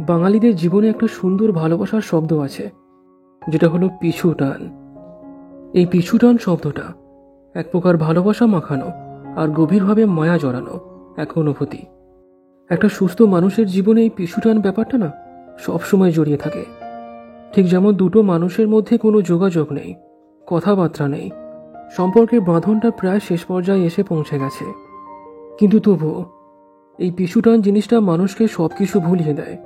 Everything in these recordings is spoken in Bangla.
বাঙালিদের জীবনে একটা সুন্দর ভালোবাসার শব্দ আছে, যেটা হলো পিছু টান। এই পিছু টান শব্দটা এক প্রকার ভালোবাসা মাখানো আর গভীরভাবে মায়া জড়ানো এক অনুভূতি। একটা সুস্থ মানুষের জীবনে এই পিছু টান ব্যাপারটা না সবসময় জড়িয়ে থাকে। ঠিক যেমন দুটো মানুষের মধ্যে কোনো যোগাযোগ নেই, কথাবার্তা নেই, সম্পর্কের বাঁধনটা প্রায় শেষ পর্যায়ে এসে পৌঁছে গেছে, কিন্তু তবুও এই পিছু টান জিনিসটা মানুষকে সবকিছু ভুলিয়ে দেয়।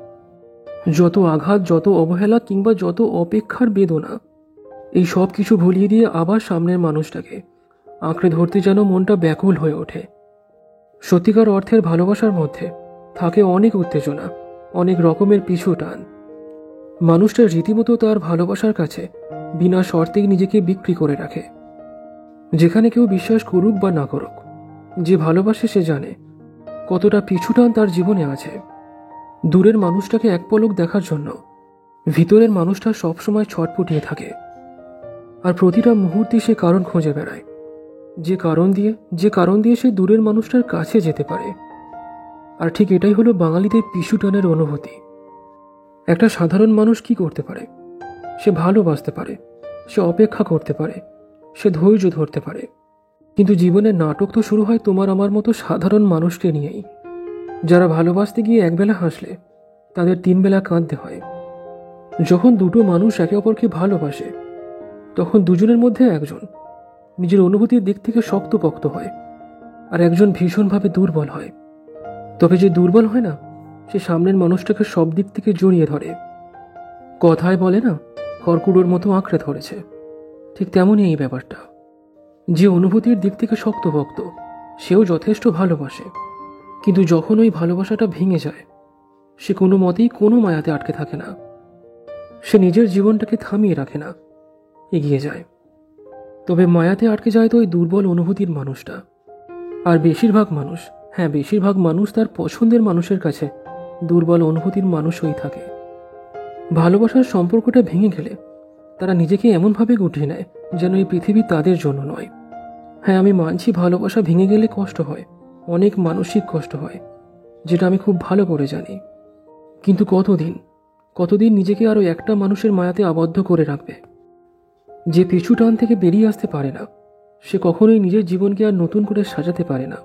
যত আঘাত, যত অবহেলা কিংবা যত অপেক্ষার বেদনা, এই সব কিছু ভুলিয়ে দিয়ে আবার সামনের মানুষটাকে আঁকড়ে ধরতে যেন মনটা ব্যাকুল হয়ে ওঠে। সত্যিকার অর্থের ভালোবাসার মধ্যে থাকে অনেক উত্তেজনা, অনেক রকমের পিছু টান। মানুষটা রীতিমতো তার ভালোবাসার কাছে বিনা শর্তেই নিজেকে বিক্রি করে রাখে। যেখানে কেউ বিশ্বাস করুক বা না করুক, যে ভালোবাসে সে জানে কতটা পিছু টান তার জীবনে আছে। দূরের মানুষটাকে এক পলক দেখার জন্য ভিতরের মানুষটা সবসময় ছটফটিয়ে থাকে, আর প্রতিটা মুহূর্তে সে কারণ খুঁজে বেড়ায়, যে কারণ দিয়ে সে দূরের মানুষটার কাছে যেতে পারে। আর ঠিক এটাই হলো বাঙালিদের পিছু টানের অনুভূতি। একটা সাধারণ মানুষ কি করতে পারে? সে ভালোবাসতে পারে, সে অপেক্ষা করতে পারে, সে ধৈর্য ধরতে পারে, কিন্তু জীবনের নাটক তো শুরু হয় তোমার আমার মতো সাধারণ মানুষকে নিয়েই, যারা ভালোবাসতে গিয়ে একবেলা হাসলে তাদের 3 বেলা কাঁদতে হয়। যখন দুটো মানুষ একে অপরকে ভালোবাসে, তখন দুজনের মধ্যে একজন নিজের অনুভূতির দিক থেকে শক্তপোক্ত হয়, আর একজন ভীষণভাবে দুর্বল হয়। তবে যে দুর্বল হয় না, সে সামনের মানুষটাকে সব দিক থেকে জড়িয়ে ধরে। কথায় বলে না, খড়কুটোর মতো আঁকড়ে ধরেছে। ঠিক তেমনই এই ব্যাপারটা। যে অনুভূতির দিক থেকে শক্তপোক্ত, সেও যথেষ্ট ভালোবাসে, কিন্তু যখন ওই ভালোবাসাটা ভেঙে যায়, সে কোনো মতেই কোনো মায়াতে আটকে থাকে না। সে নিজের জীবনটাকে থামিয়ে রাখে না, এগিয়ে যায়। তবে মায়াতে আটকে যায় তো ওই দুর্বল অনুভূতির মানুষটা। আর বেশিরভাগ মানুষ তার পছন্দের মানুষের কাছে দুর্বল অনুভূতির মানুষ হয়ে থাকে। ভালোবাসার সম্পর্কটা ভেঙে গেলে তারা নিজেকে এমনভাবে গুটিয়ে নেয় যেন এই পৃথিবী তাদের জন্য নয়। হ্যাঁ, আমি মানছি ভালোবাসা ভেঙে গেলে কষ্ট হয়, অনেক মানসিক কষ্ট হয়, যেটা আমি খুব ভালো করে জানি। কিন্তু কতদিন নিজেকে আরও একটা মানুষের মায়াতে আবদ্ধ করে রাখবে? যে পিছু টান থেকে বেরিয়ে আসতে পারে না, সে কখনোই নিজের জীবনকে আর নতুন করে সাজাতে পারে না।